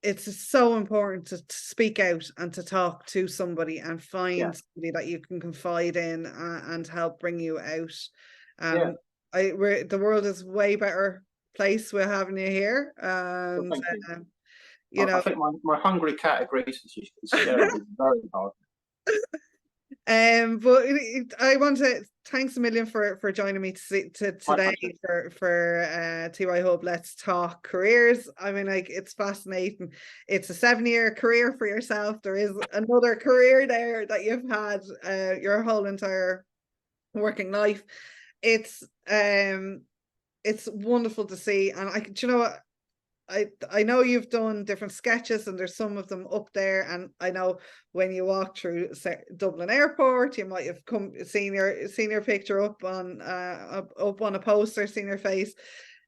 it's so important to speak out and to talk to somebody and find somebody that you can confide in and help bring you out. The world is a way better place with having you here. And I think my hungry cat agrees with you. It's very hard. But I want to thanks a million for joining me today for TYHub Let's Talk Careers. I mean, like, it's fascinating. It's a 7-year career for yourself. There is another career there that you've had your whole entire working life. It's wonderful to see, and do you know what? I know you've done different sketches, and there's some of them up there, and I know when you walk through Dublin Airport, you might have seen your picture up on a poster, seen your face.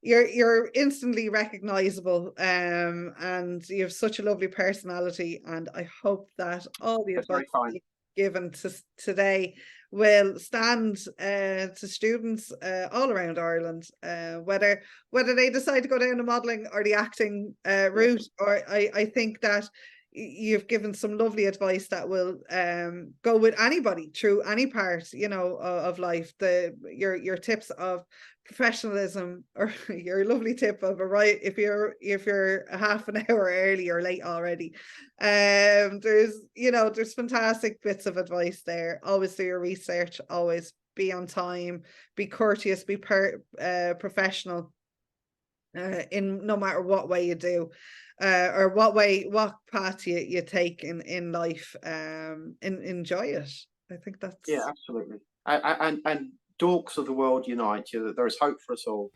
You're instantly recognizable, and you have such a lovely personality, and I hope that all the That's very advice kind. you've given today will stand to students all around Ireland, whether they decide to go down the modelling or the acting route. Or I think that you've given some lovely advice that will go with anybody through any part, of life. Your tips of professionalism, or your lovely tip of if you're a half an hour early or late already. There's fantastic bits of advice there. Always do your research, always be on time, be courteous, be professional, in no matter what way you do, or what path you take in life. Enjoy it. I think Yeah, that's absolutely. And dorks of the world unite. There is hope for us all.